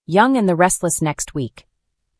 Young and the Restless next week.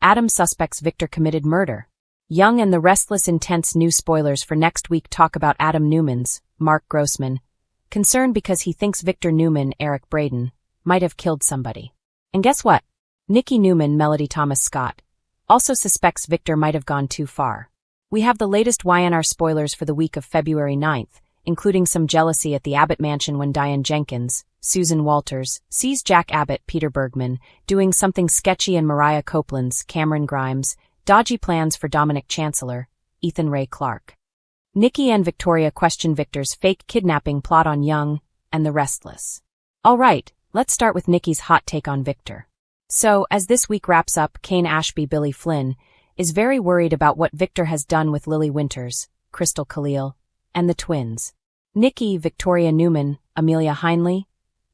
Adam suspects Victor committed murder. Young and the Restless intense new spoilers for next week talk about Adam Newman's, Mark Grossman, concerned because he thinks Victor Newman, Eric Braden, might have killed somebody. And guess what? Nikki Newman, Melody Thomas Scott, also suspects Victor might have gone too far. We have the latest YandR spoilers for the week of February 9th, including some jealousy at the Abbott mansion when Diane Jenkins, Susan Walters, sees Jack Abbott, Peter Bergman, doing something sketchy, and Mariah Copeland's, Cameron Grimes, dodgy plans for Dominic Chancellor, Ethan Ray Clark. Nikki and Victoria question Victor's fake kidnapping plot on Young and the Restless. All right, let's start with Nikki's hot take on Victor. So, as this week wraps up, Kane Ashby, Billy Flynn, is very worried about what Victor has done with Lily Winters, Crystal Khalil, and the twins. Nikki, Victoria Newman, Amelia Heinley,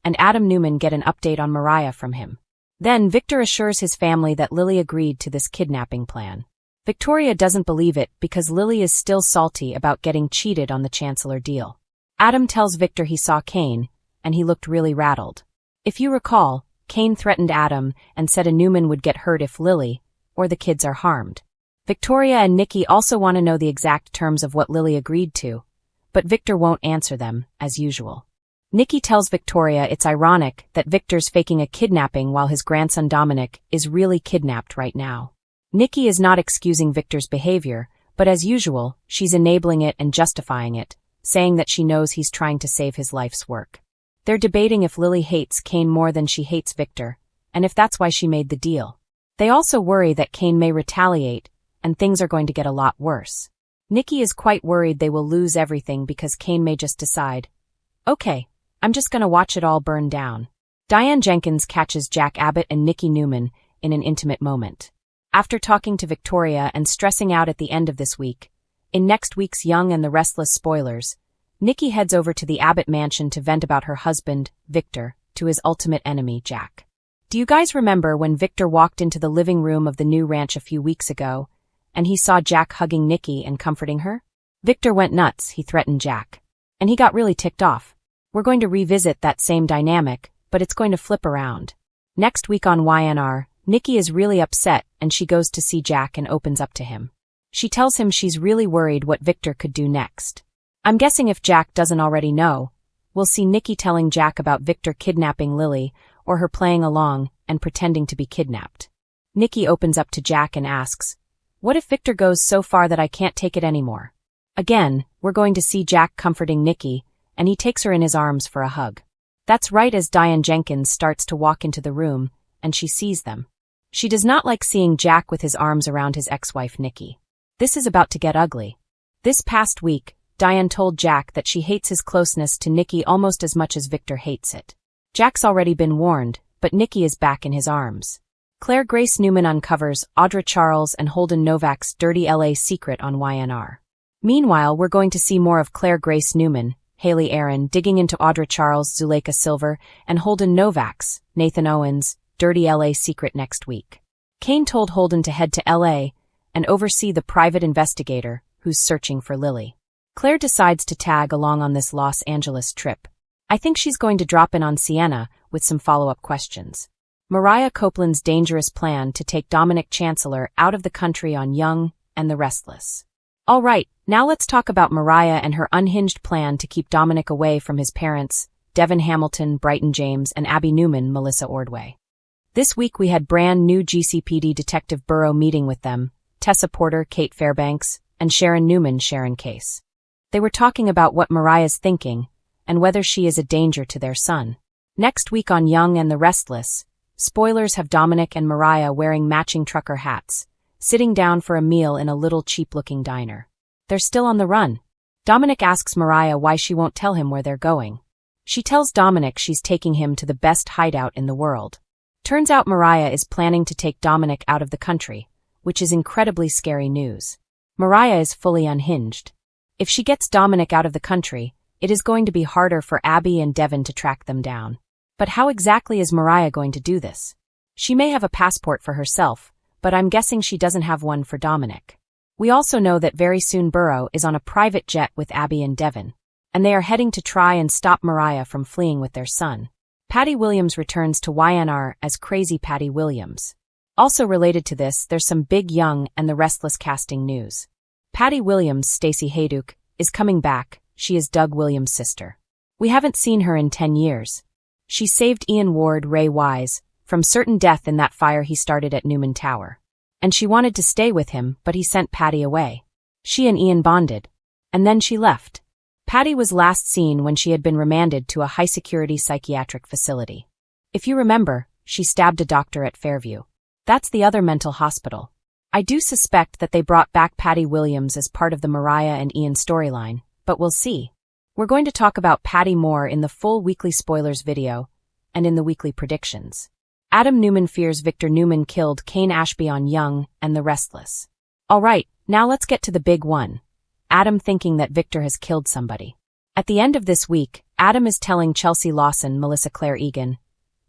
and Adam Newman get an update on Mariah from him. Then Victor assures his family that Lily agreed to this kidnapping plan. Victoria doesn't believe it because Lily is still salty about getting cheated on the Chancellor deal. Adam tells Victor he saw Kane, and he looked really rattled. If you recall, Kane threatened Adam and said a Newman would get hurt if Lily or the kids are harmed. Victoria and Nikki also want to know the exact terms of what Lily agreed to, but Victor won't answer them, as usual. Nikki tells Victoria it's ironic that Victor's faking a kidnapping while his grandson Dominic is really kidnapped right now. Nikki is not excusing Victor's behavior, but as usual, she's enabling it and justifying it, saying that she knows he's trying to save his life's work. They're debating if Lily hates Kane more than she hates Victor, and if that's why she made the deal. They also worry that Kane may retaliate, and things are going to get a lot worse. Nikki is quite worried they will lose everything because Kane may just decide, okay, I'm just gonna watch it all burn down. Diane Jenkins catches Jack Abbott and Nikki Newman in an intimate moment. After talking to Victoria and stressing out at the end of this week, in next week's Young and the Restless spoilers, Nikki heads over to the Abbott mansion to vent about her husband, Victor, to his ultimate enemy, Jack. Do you guys remember when Victor walked into the living room of the new ranch a few weeks ago, and he saw Jack hugging Nikki and comforting her? Victor went nuts, he threatened Jack. And he got really ticked off. We're going to revisit that same dynamic, but it's going to flip around. Next week on YandR, Nikki is really upset and she goes to see Jack and opens up to him. She tells him she's really worried what Victor could do next. I'm guessing if Jack doesn't already know, we'll see Nikki telling Jack about Victor kidnapping Lily or her playing along and pretending to be kidnapped. Nikki opens up to Jack and asks, what if Victor goes so far that I can't take it anymore? Again, we're going to see Jack comforting Nikki, and he takes her in his arms for a hug. That's right as Diane Jenkins starts to walk into the room, and she sees them. She does not like seeing Jack with his arms around his ex-wife Nikki. This is about to get ugly. This past week, Diane told Jack that she hates his closeness to Nikki almost as much as Victor hates it. Jack's already been warned, but Nikki is back in his arms. Claire Grace Newman uncovers Audra Charles and Holden Novak's dirty LA secret on YandR. Meanwhile, we're going to see more of Claire Grace Newman, Haley Aaron, digging into Audra Charles, Zuleika Silver, and Holden Novak's, Nathan Owens, dirty LA secret next week. Kane told Holden to head to LA and oversee the private investigator who's searching for Lily. Claire decides to tag along on this Los Angeles trip. I think she's going to drop in on Sienna with some follow-up questions. Mariah Copeland's dangerous plan to take Dominic Chancellor out of the country on Young and the Restless. All right, now let's talk about Mariah and her unhinged plan to keep Dominic away from his parents, Devin Hamilton, Brighton James, and Abby Newman, Melissa Ordway. This week we had brand new GCPD Detective Burrow meeting with them, Tessa Porter, Kate Fairbanks, and Sharon Newman, Sharon Case. They were talking about what Mariah's thinking and whether she is a danger to their son. Next week on Young and the Restless, spoilers have Dominic and Mariah wearing matching trucker hats, sitting down for a meal in a little cheap-looking diner. They're still on the run. Dominic asks Mariah why she won't tell him where they're going. She tells Dominic she's taking him to the best hideout in the world. Turns out Mariah is planning to take Dominic out of the country, which is incredibly scary news. Mariah is fully unhinged. If she gets Dominic out of the country, it is going to be harder for Abby and Devin to track them down. But how exactly is Mariah going to do this? She may have a passport for herself, but I'm guessing she doesn't have one for Dominic. We also know that very soon Burrow is on a private jet with Abby and Devin, and they are heading to try and stop Mariah from fleeing with their son. Patty Williams returns to YandR as Crazy Patty Williams. Also related to this, there's some big Young and the Restless casting news. Patty Williams, Stacey Hayduke, is coming back. She is Doug Williams' sister. We haven't seen her in 10 years. She saved Ian Ward Ray Wise from certain death in that fire he started at Newman Tower. And she wanted to stay with him, but he sent Patty away. She and Ian bonded. And then she left. Patty was last seen when she had been remanded to a high-security psychiatric facility. If you remember, she stabbed a doctor at Fairview. That's the other mental hospital. I do suspect that they brought back Patty Williams as part of the Mariah and Ian storyline, but we'll see. We're going to talk about Patty more in the full weekly spoilers video and in the weekly predictions. Adam Newman fears Victor Newman killed Kane Ashby on Young and the Restless. Alright, now let's get to the big one. Adam thinking that Victor has killed somebody. At the end of this week, Adam is telling Chelsea Lawson, Melissa Claire Egan,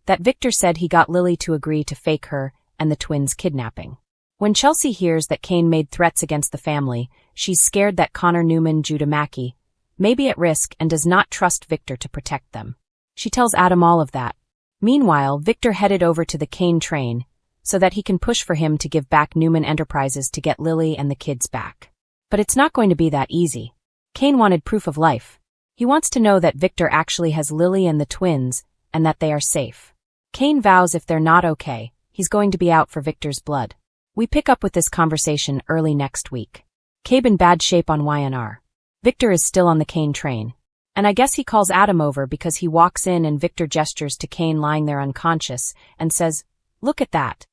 that Victor said he got Lily to agree to fake her and the twins' kidnapping. When Chelsea hears that Kane made threats against the family, she's scared that Connor Newman, Judah Mackey, may be at risk and does not trust Victor to protect them. She tells Adam all of that. Meanwhile, Victor headed over to the Kane train so that he can push for him to give back Newman Enterprises to get Lily and the kids back. But it's not going to be that easy. Kane wanted proof of life. He wants to know that Victor actually has Lily and the twins and that they are safe. Kane vows if they're not okay, he's going to be out for Victor's blood. We pick up with this conversation early next week. Cabe in bad shape on YandR. Victor is still on the Kane train. And I guess he calls Adam over because he walks in and Victor gestures to Kane lying there unconscious and says, "Look at that."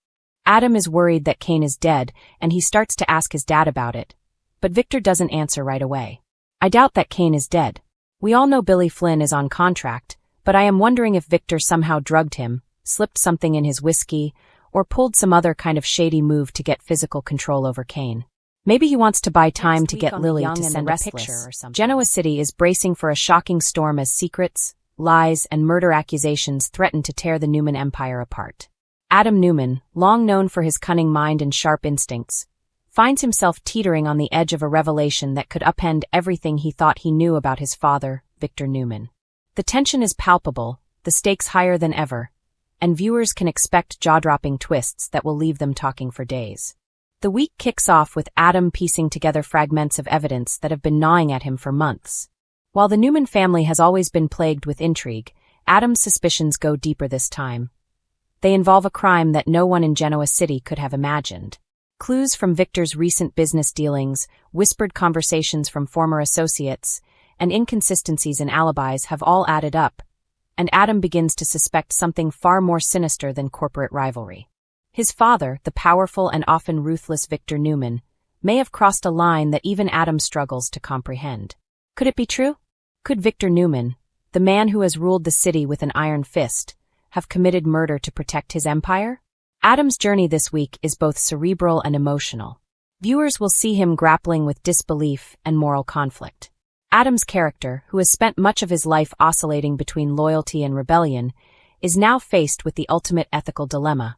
Adam is worried that Kane is dead and he starts to ask his dad about it. But Victor doesn't answer right away. I doubt that Kane is dead. We all know Billy Flynn is on contract, but I am wondering if Victor somehow drugged him, slipped something in his whiskey, or pulled some other kind of shady move to get physical control over Kane. Maybe he wants to buy time to get Lily to send a picture or something. Genoa City is bracing for a shocking storm as secrets, lies, and murder accusations threaten to tear the Newman empire apart. Adam Newman, long known for his cunning mind and sharp instincts, finds himself teetering on the edge of a revelation that could upend everything he thought he knew about his father, Victor Newman. The tension is palpable, the stakes higher than ever, and viewers can expect jaw-dropping twists that will leave them talking for days. The week kicks off with Adam piecing together fragments of evidence that have been gnawing at him for months. While the Newman family has always been plagued with intrigue, Adam's suspicions go deeper this time. They involve a crime that no one in Genoa City could have imagined. Clues from Victor's recent business dealings, whispered conversations from former associates, and inconsistencies in alibis have all added up, and Adam begins to suspect something far more sinister than corporate rivalry. His father, the powerful and often ruthless Victor Newman, may have crossed a line that even Adam struggles to comprehend. Could it be true? Could Victor Newman, the man who has ruled the city with an iron fist, have committed murder to protect his empire? Adam's journey this week is both cerebral and emotional. Viewers will see him grappling with disbelief and moral conflict. Adam's character, who has spent much of his life oscillating between loyalty and rebellion, is now faced with the ultimate ethical dilemma.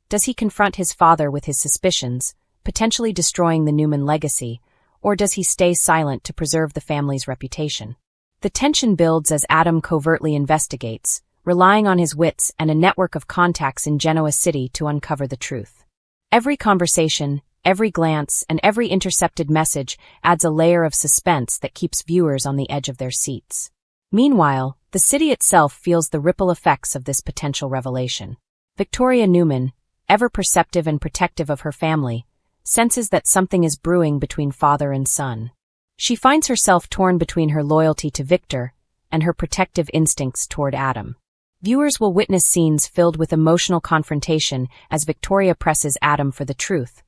Does he confront his father with his suspicions, potentially destroying the Newman legacy, or does he stay silent to preserve the family's reputation? The tension builds as Adam covertly investigates, relying on his wits and a network of contacts in Genoa City to uncover the truth. Every conversation, every glance, and every intercepted message adds a layer of suspense that keeps viewers on the edge of their seats. Meanwhile, the city itself feels the ripple effects of this potential revelation. Victoria Newman, ever perceptive and protective of her family, senses that something is brewing between father and son. She finds herself torn between her loyalty to Victor and her protective instincts toward Adam. Viewers will witness scenes filled with emotional confrontation as Victoria presses Adam for the truth,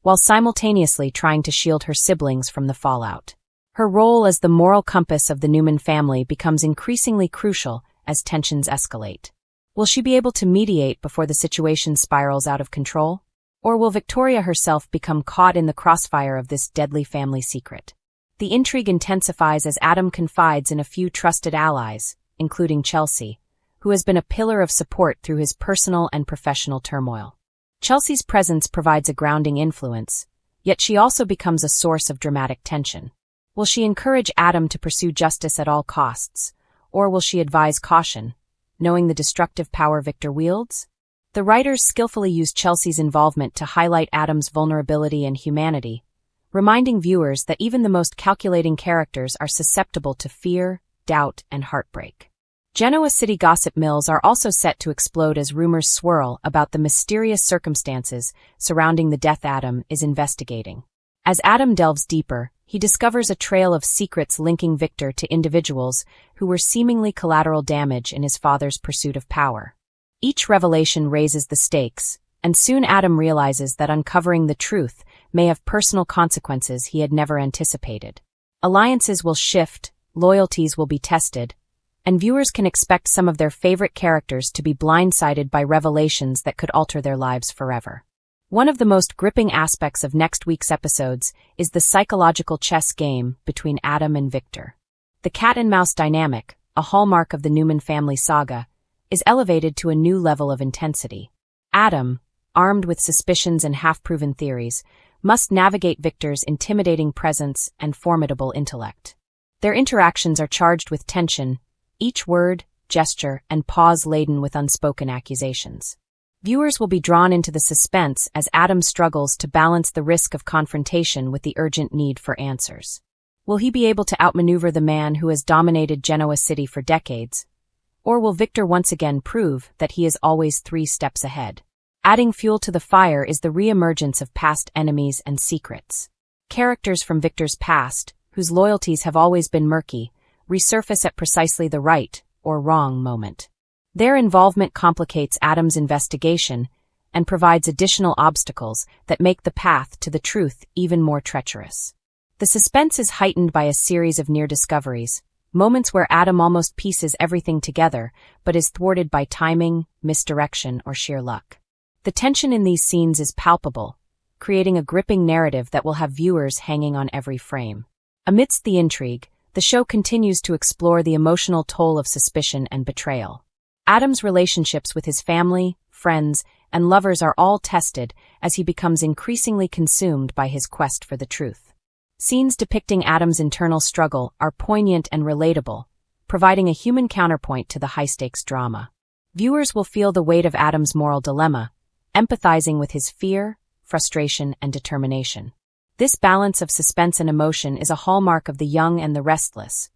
while simultaneously trying to shield her siblings from the fallout. Her role as the moral compass of the Newman family becomes increasingly crucial as tensions escalate. Will she be able to mediate before the situation spirals out of control? Or will Victoria herself become caught in the crossfire of this deadly family secret? The intrigue intensifies as Adam confides in a few trusted allies, including Chelsea, who has been a pillar of support through his personal and professional turmoil. Chelsea's presence provides a grounding influence, yet she also becomes a source of dramatic tension. Will she encourage Adam to pursue justice at all costs, or will she advise caution, knowing the destructive power Victor wields? The writers skillfully used Chelsea's involvement to highlight Adam's vulnerability and humanity, reminding viewers that even the most calculating characters are susceptible to fear, doubt, and heartbreak. Genoa City gossip mills are also set to explode as rumors swirl about the mysterious circumstances surrounding the death Adam is investigating. As Adam delves deeper, he discovers a trail of secrets linking Victor to individuals who were seemingly collateral damage in his father's pursuit of power. Each revelation raises the stakes, and soon Adam realizes that uncovering the truth may have personal consequences he had never anticipated. Alliances will shift, loyalties will be tested, and viewers can expect some of their favorite characters to be blindsided by revelations that could alter their lives forever. One of the most gripping aspects of next week's episodes is the psychological chess game between Adam and Victor. The cat-and-mouse dynamic, a hallmark of the Newman family saga, is elevated to a new level of intensity. Adam, armed with suspicions and half-proven theories, must navigate Victor's intimidating presence and formidable intellect. Their interactions are charged with tension, each word, gesture, and pause laden with unspoken accusations. Viewers will be drawn into the suspense as Adam struggles to balance the risk of confrontation with the urgent need for answers. Will he be able to outmaneuver the man who has dominated Genoa City for decades? Or will Victor once again prove that he is always 3 steps ahead? Adding fuel to the fire is the re-emergence of past enemies and secrets. Characters from Victor's past, whose loyalties have always been murky, resurface at precisely the right or wrong moment. Their involvement complicates Adam's investigation and provides additional obstacles that make the path to the truth even more treacherous. The suspense is heightened by a series of near discoveries, moments where Adam almost pieces everything together but is thwarted by timing, misdirection, or sheer luck. The tension in these scenes is palpable, creating a gripping narrative that will have viewers hanging on every frame. Amidst the intrigue, the show continues to explore the emotional toll of suspicion and betrayal. Adam's relationships with his family, friends, and lovers are all tested as he becomes increasingly consumed by his quest for the truth. Scenes depicting Adam's internal struggle are poignant and relatable, providing a human counterpoint to the high-stakes drama. Viewers will feel the weight of Adam's moral dilemma, empathizing with his fear, frustration, and determination. This balance of suspense and emotion is a hallmark of The Young and the Restless,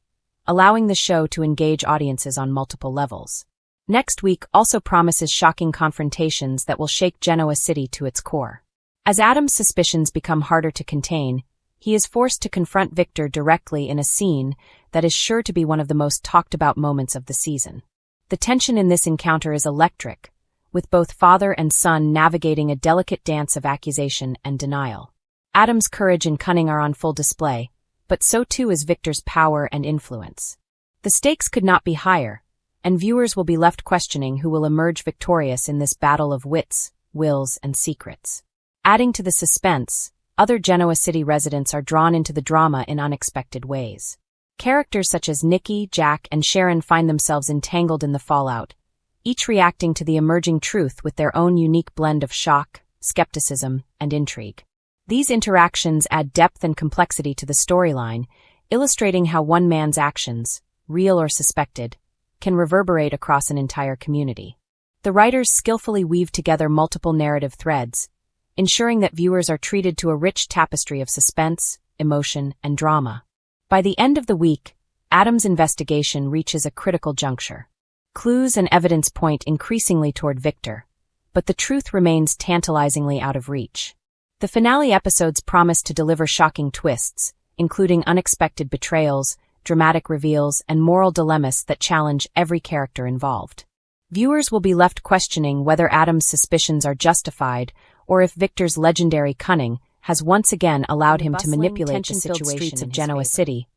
allowing the show to engage audiences on multiple levels. Next week also promises shocking confrontations that will shake Genoa City to its core. As Adam's suspicions become harder to contain, he is forced to confront Victor directly in a scene that is sure to be one of the most talked-about moments of the season. The tension in this encounter is electric, with both father and son navigating a delicate dance of accusation and denial. Adam's courage and cunning are on full display, but so too is Victor's power and influence. The stakes could not be higher, and viewers will be left questioning who will emerge victorious in this battle of wits, wills, and secrets. Adding to the suspense, other Genoa City residents are drawn into the drama in unexpected ways. Characters such as Nikki, Jack, and Sharon find themselves entangled in the fallout, each reacting to the emerging truth with their own unique blend of shock, skepticism, and intrigue. These interactions add depth and complexity to the storyline, illustrating how one man's actions, real or suspected, can reverberate across an entire community. The writers skillfully weave together multiple narrative threads, ensuring that viewers are treated to a rich tapestry of suspense, emotion, and drama. By the end of the week, Adam's investigation reaches a critical juncture. Clues and evidence point increasingly toward Victor, but the truth remains tantalizingly out of reach. The finale episodes promise to deliver shocking twists, including unexpected betrayals, dramatic reveals, and moral dilemmas that challenge every character involved. Viewers will be left questioning whether Adam's suspicions are justified or if Victor's legendary cunning has once again allowed him to manipulate the situation of Genoa City.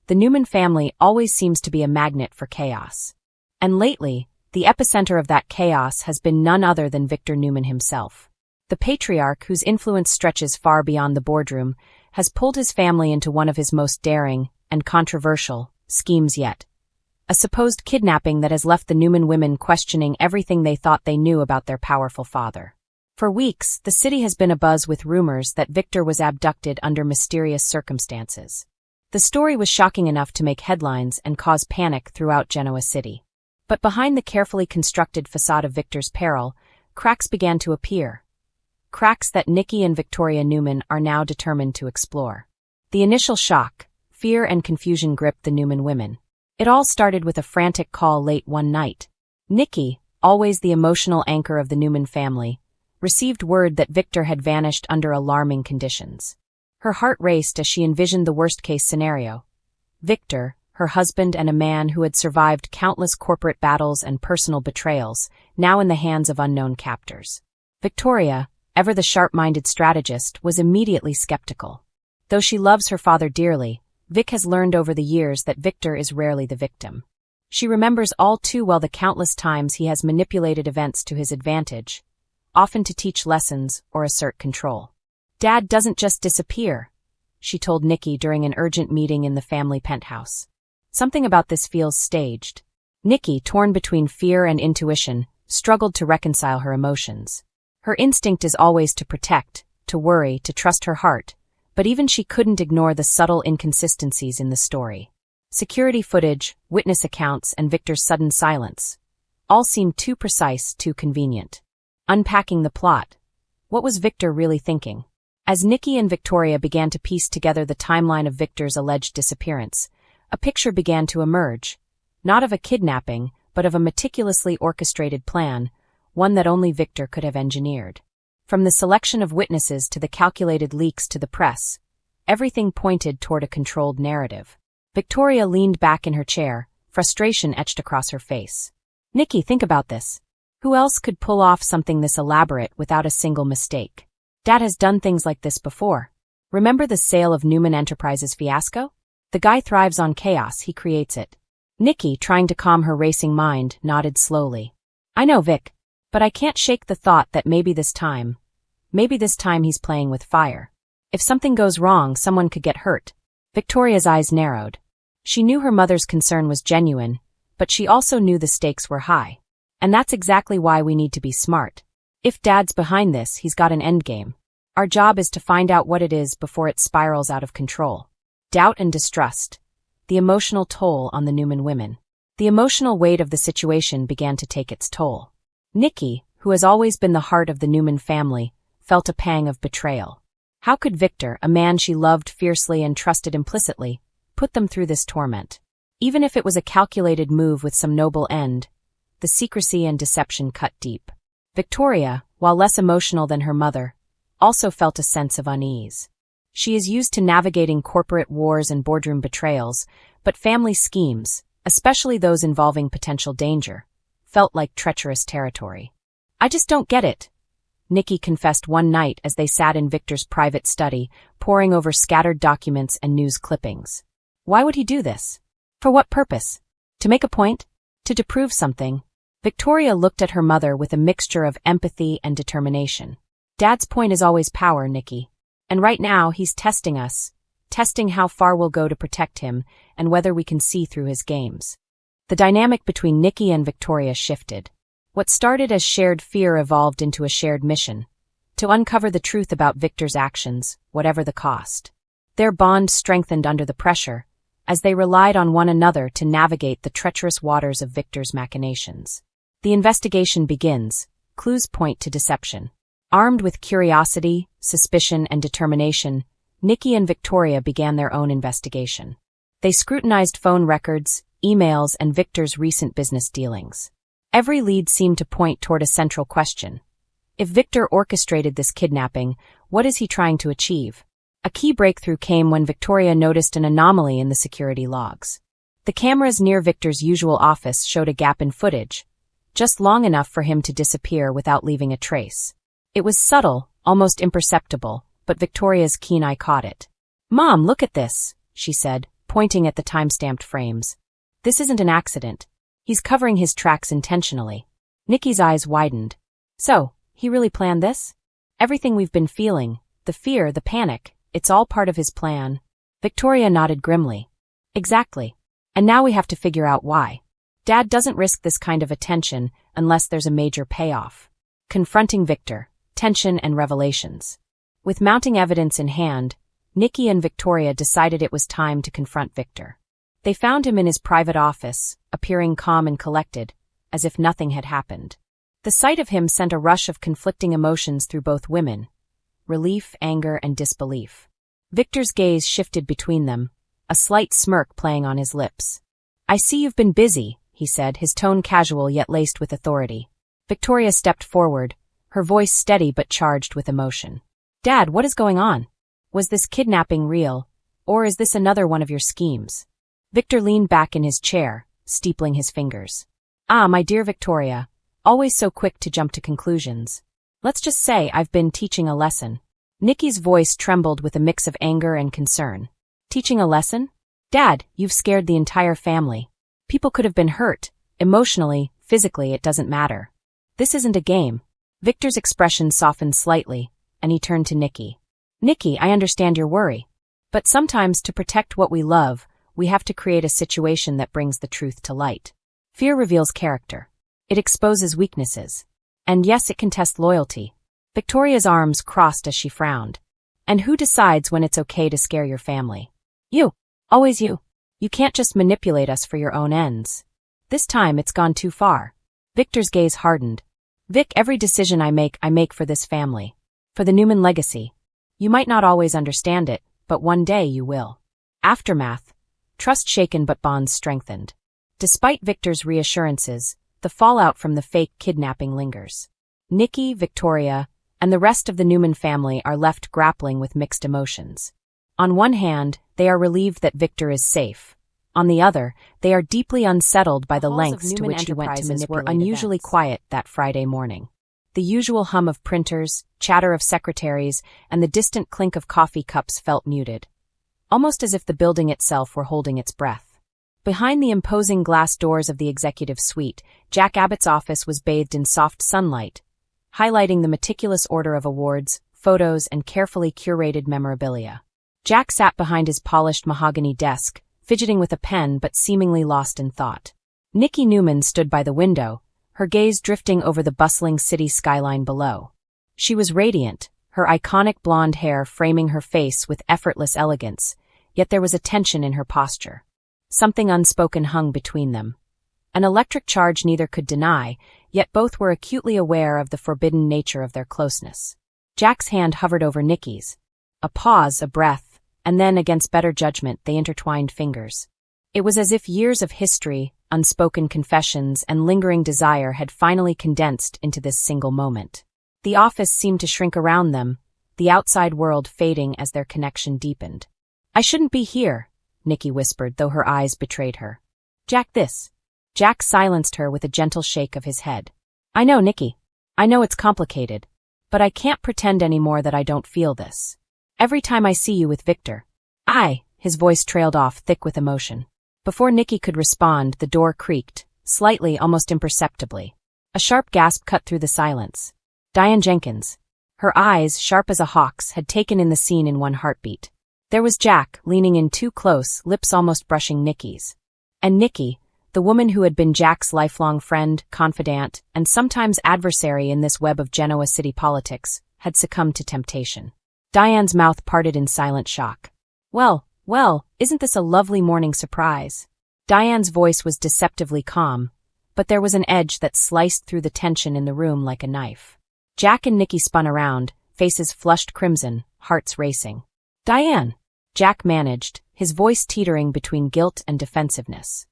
The Newman family always seems to be a magnet for chaos. And lately, the epicenter of that chaos has been none other than Victor Newman himself. The patriarch, whose influence stretches far beyond the boardroom, has pulled his family into one of his most daring and controversial schemes yet. A supposed kidnapping that has left the Newman women questioning everything they thought they knew about their powerful father. For weeks, the city has been abuzz with rumors that Victor was abducted under mysterious circumstances. The story was shocking enough to make headlines and cause panic throughout Genoa City. But behind the carefully constructed facade of Victor's peril, cracks began to appear. Cracks that Nikki and Victoria Newman are now determined to explore. The initial shock, fear and confusion gripped the Newman women. It all started with a frantic call late one night. Nikki, always the emotional anchor of the Newman family, received word that Victor had vanished under alarming conditions. Her heart raced as she envisioned the worst-case scenario. Victor, her husband and a man who had survived countless corporate battles and personal betrayals, now in the hands of unknown captors. Victoria, ever the sharp-minded strategist, was immediately skeptical. Though she loves her father dearly, Vic has learned over the years that Victor is rarely the victim. She remembers all too well the countless times he has manipulated events to his advantage, often to teach lessons or assert control. "Dad doesn't just disappear," she told Nikki during an urgent meeting in the family penthouse. "Something about this feels staged." Nikki, torn between fear and intuition, struggled to reconcile her emotions. Her instinct is always to protect, to worry, to trust her heart, but even she couldn't ignore the subtle inconsistencies in the story. Security footage, witness accounts, and Victor's sudden silence all seemed too precise, too convenient. Unpacking the plot. What was Victor really thinking? As Nikki and Victoria began to piece together the timeline of Victor's alleged disappearance, a picture began to emerge, not of a kidnapping, but of a meticulously orchestrated plan, one that only Victor could have engineered. From the selection of witnesses to the calculated leaks to the press, everything pointed toward a controlled narrative. Victoria leaned back in her chair, frustration etched across her face. "Nikki, think about this. Who else could pull off something this elaborate without a single mistake? Dad has done things like this before. Remember the sale of Newman Enterprises fiasco? The guy thrives on chaos, he creates it." Nikki, trying to calm her racing mind, nodded slowly. "I know, Vic. But I can't shake the thought that maybe this time he's playing with fire. If something goes wrong, someone could get hurt." Victoria's eyes narrowed. She knew her mother's concern was genuine, but she also knew the stakes were high. And that's exactly why we need to be smart. If Dad's behind this, he's got an endgame. Our job is to find out what it is before it spirals out of control. Doubt and distrust. The emotional toll on the Newman women. The emotional weight of the situation began to take its toll. Nikki, who has always been the heart of the Newman family, felt a pang of betrayal. How could Victor, a man she loved fiercely and trusted implicitly, put them through this torment? Even if it was a calculated move with some noble end, the secrecy and deception cut deep. Victoria, while less emotional than her mother, also felt a sense of unease. She is used to navigating corporate wars and boardroom betrayals, but family schemes, especially those involving potential danger, felt like treacherous territory. "I just don't get it," Nikki confessed one night as they sat in Victor's private study, poring over scattered documents and news clippings. "Why would he do this? For what purpose? To make a point? To prove something?" Victoria looked at her mother with a mixture of empathy and determination. "Dad's point is always power, Nikki. And right now he's testing us, testing how far we'll go to protect him and whether we can see through his games." The dynamic between Nikki and Victoria shifted. What started as shared fear evolved into a shared mission, to uncover the truth about Victor's actions, whatever the cost. Their bond strengthened under the pressure, as they relied on one another to navigate the treacherous waters of Victor's machinations. The investigation begins. Clues point to deception. Armed with curiosity, suspicion, and determination, Nikki and Victoria began their own investigation. They scrutinized phone records, emails, and Victor's recent business dealings. Every lead seemed to point toward a central question. If Victor orchestrated this kidnapping, what is he trying to achieve? A key breakthrough came when Victoria noticed an anomaly in the security logs. The cameras near Victor's usual office showed a gap in footage, just long enough for him to disappear without leaving a trace. It was subtle, almost imperceptible, but Victoria's keen eye caught it. "Mom, look at this," she said, pointing at the time-stamped frames. "This isn't an accident. He's covering his tracks intentionally." Nikki's eyes widened. "So, he really planned this? Everything we've been feeling, the fear, the panic, it's all part of his plan?" Victoria nodded grimly. "Exactly. And now we have to figure out why. Dad doesn't risk this kind of attention unless there's a major payoff." Confronting Victor, tension and revelations. With mounting evidence in hand, Nikki and Victoria decided it was time to confront Victor. They found him in his private office, appearing calm and collected, as if nothing had happened. The sight of him sent a rush of conflicting emotions through both women: relief, anger, and disbelief. Victor's gaze shifted between them, a slight smirk playing on his lips. "I see you've been busy," he said, his tone casual yet laced with authority. Victoria stepped forward, her voice steady but charged with emotion. "Dad, what is going on? Was this kidnapping real, or is this another one of your schemes?" Victor leaned back in his chair, steepling his fingers. "Ah, my dear Victoria, always so quick to jump to conclusions. Let's just say I've been teaching a lesson." Nikki's voice trembled with a mix of anger and concern. "Teaching a lesson? Dad, you've scared the entire family. People could have been hurt, emotionally, physically, it doesn't matter. This isn't a game." Victor's expression softened slightly, and he turned to Nikki. "Nikki, I understand your worry. But sometimes to protect what we love, we have to create a situation that brings the truth to light. Fear reveals character. It exposes weaknesses. And yes, it can test loyalty." Victoria's arms crossed as she frowned. "And who decides when it's okay to scare your family? You. Always you. You can't just manipulate us for your own ends. This time it's gone too far." Victor's gaze hardened. "Vic, every decision I make for this family. For the Newman legacy. You might not always understand it, but one day you will." Aftermath. Trust shaken but bonds strengthened. Despite Victor's reassurances, the fallout from the fake kidnapping lingers. Nikki, Victoria, and the rest of the Newman family are left grappling with mixed emotions. On one hand, they are relieved that Victor is safe. On the other, they are deeply unsettled by the lengths to which he went to manipulate were unusually quiet that Friday morning. The usual hum of printers, chatter of secretaries, and the distant clink of coffee cups felt muted, almost as if the building itself were holding its breath. Behind the imposing glass doors of the executive suite, Jack Abbott's office was bathed in soft sunlight, highlighting the meticulous order of awards, photos, and carefully curated memorabilia. Jack sat behind his polished mahogany desk, fidgeting with a pen but seemingly lost in thought. Nikki Newman stood by the window, her gaze drifting over the bustling city skyline below. She was radiant, her iconic blonde hair framing her face with effortless elegance, yet there was a tension in her posture. Something unspoken hung between them. An electric charge neither could deny, yet both were acutely aware of the forbidden nature of their closeness. Jack's hand hovered over Nikki's. A pause, a breath, and then, against better judgment, they intertwined fingers. It was as if years of history, unspoken confessions, and lingering desire had finally condensed into this single moment. The office seemed to shrink around them, the outside world fading as their connection deepened. "I shouldn't be here," Nikki whispered, though her eyes betrayed her. "Jack, this." Jack silenced her with a gentle shake of his head. "I know, Nikki. I know it's complicated. But I can't pretend anymore that I don't feel this. Every time I see you with Victor." His voice trailed off, thick with emotion. Before Nikki could respond, the door creaked, slightly, almost imperceptibly. A sharp gasp cut through the silence. Diane Jenkins. Her eyes, sharp as a hawk's, had taken in the scene in one heartbeat. There was Jack, leaning in too close, lips almost brushing Nikki's. And Nikki, the woman who had been Jack's lifelong friend, confidant, and sometimes adversary in this web of Genoa city politics, had succumbed to temptation. Diane's mouth parted in silent shock. Well, isn't this a lovely morning surprise?" Diane's voice was deceptively calm, but there was an edge that sliced through the tension in the room like a knife. Jack and Nikki spun around, faces flushed crimson, hearts racing. "Diane," Jack managed, his voice teetering between guilt and defensiveness.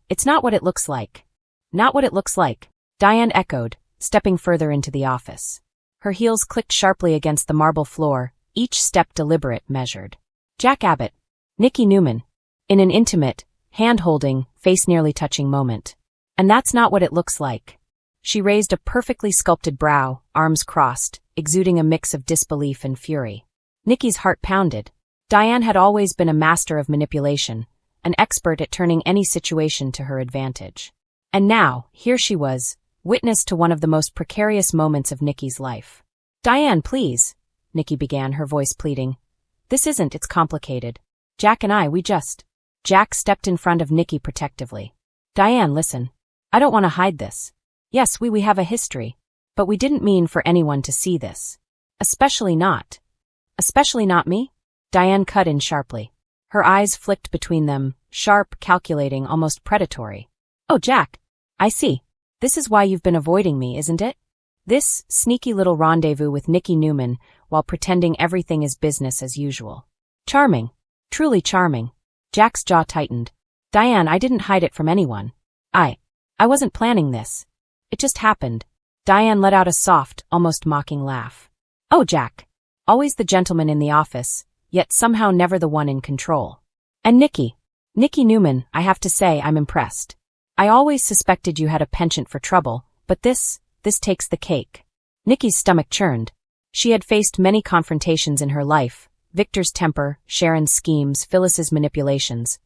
It's not what it looks like." "Not what it looks like," Diane echoed, stepping further into the office. Her heels clicked sharply against the marble floor, each step deliberate, measured. Jack Abbott, Nikki Newman, in an intimate, hand-holding, face-nearly touching moment. "And that's not what it looks like." She raised a perfectly sculpted brow, arms crossed, exuding a mix of disbelief and fury. Nikki's heart pounded. Diane had always been a master of manipulation, an expert at turning any situation to her advantage. And now, here she was, witness to one of the most precarious moments of Nikki's life. "Diane, please," Nikki began, her voice pleading. It's complicated. Jack and we just..." Jack stepped in front of Nikki protectively. "Diane, listen. I don't want to hide this. Yes, we have a history. But we didn't mean for anyone to see this. Especially not me?" Diane cut in sharply. Her eyes flicked between them, sharp, calculating, almost predatory. "Oh, Jack. I see. This is why you've been avoiding me, isn't it? This sneaky little rendezvous with Nikki Newman while pretending everything is business as usual. Charming. Truly charming. Jack's jaw tightened. Diane, I didn't hide it from anyone. I wasn't planning this. It just happened. Diane let out a soft, almost mocking laugh. Oh, Jack. Always the gentleman in the office, yet somehow never the one in control. And Nikki Newman, I have to say I'm impressed. I always suspected you had a penchant for trouble, but this takes the cake. Nikki's stomach churned. She had faced many confrontations in her life, Victor's temper, Sharon's schemes, Phyllis's manipulations.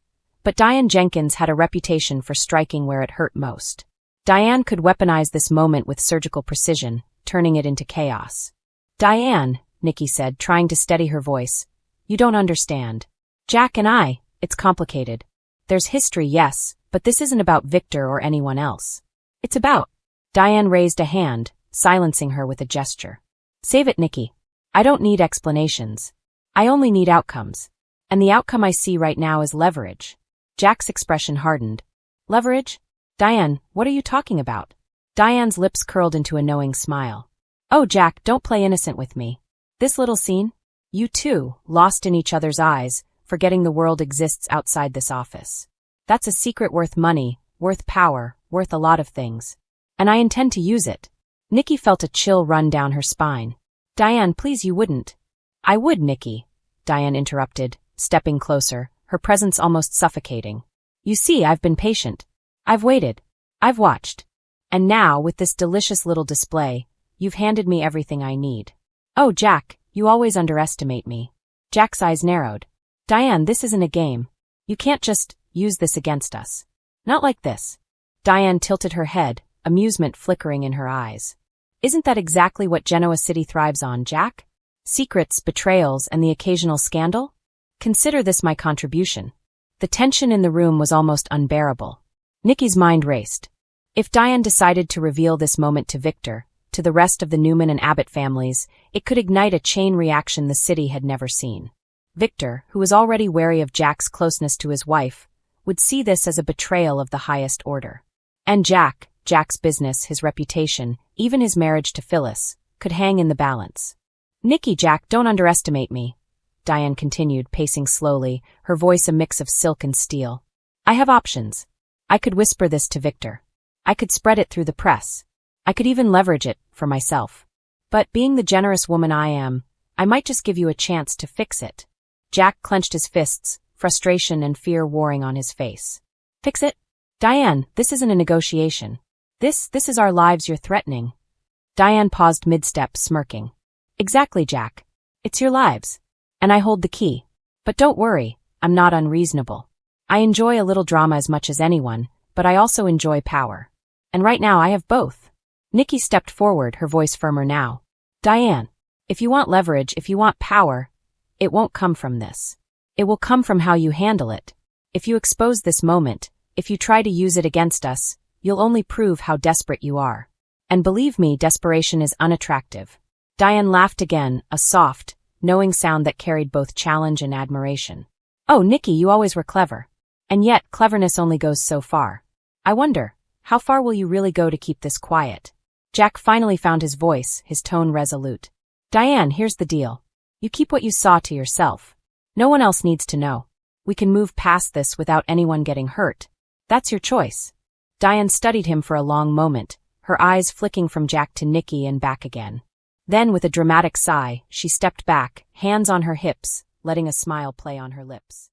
But Diane Jenkins had a reputation for striking where it hurt most. Diane could weaponize this moment with surgical precision, turning it into chaos. Diane, Nikki said, trying to steady her voice, you don't understand. Jack and it's complicated. There's history, yes, but this isn't about Victor or anyone else. It's about... Diane raised a hand, silencing her with a gesture. Save it, Nikki. I don't need explanations. I only need outcomes. And the outcome I see right now is leverage. Jack's expression hardened. Leverage? Diane, what are you talking about? Diane's lips curled into a knowing smile. Oh, Jack, don't play innocent with me. This little scene? You two, lost in each other's eyes, forgetting the world exists outside this office. That's a secret worth money, worth power, worth a lot of things. And I intend to use it. Nikki felt a chill run down her spine. Diane, please, you wouldn't. I would, Nikki, Diane interrupted, stepping closer, her presence almost suffocating. You see, I've been patient. I've waited. I've watched. And now, with this delicious little display, you've handed me everything I need. Oh, Jack, you always underestimate me. Jack's eyes narrowed. Diane, this isn't a game. You can't just use this against us. Not like this. Diane tilted her head, amusement flickering in her eyes. Isn't that exactly what Genoa City thrives on, Jack? Secrets, betrayals, and the occasional scandal? Consider this my contribution. The tension in the room was almost unbearable. Nikki's mind raced. If Diane decided to reveal this moment to Victor, to the rest of the Newman and Abbott families, it could ignite a chain reaction the city had never seen. Victor, who was already wary of Jack's closeness to his wife, would see this as a betrayal of the highest order. And Jack's business, his reputation, even his marriage to Phyllis, could hang in the balance. Nikki, Jack, don't underestimate me, Diane continued, pacing slowly, her voice a mix of silk and steel. I have options. I could whisper this to Victor. I could spread it through the press. I could even leverage it for myself. But being the generous woman I am, I might just give you a chance to fix it. Jack clenched his fists, frustration and fear warring on his face. Fix it? Diane, this isn't a negotiation. This is our lives you're threatening. Diane paused mid-step, smirking. Exactly, Jack. It's your lives. And I hold the key. But don't worry, I'm not unreasonable. I enjoy a little drama as much as anyone, but I also enjoy power. And right now I have both. Nikki stepped forward, her voice firmer now. Diane, if you want leverage, if you want power, it won't come from this. It will come from how you handle it. If you expose this moment, if you try to use it against us, you'll only prove how desperate you are. And believe me, desperation is unattractive. Diane laughed again, a soft, knowing sound that carried both challenge and admiration. Oh, Nikki, you always were clever. And yet, cleverness only goes so far. I wonder, how far will you really go to keep this quiet? Jack finally found his voice, his tone resolute. Diane, here's the deal. You keep what you saw to yourself. No one else needs to know. We can move past this without anyone getting hurt. That's your choice. Diane studied him for a long moment, her eyes flicking from Jack to Nikki and back again. Then, with a dramatic sigh, she stepped back, hands on her hips, letting a smile play on her lips.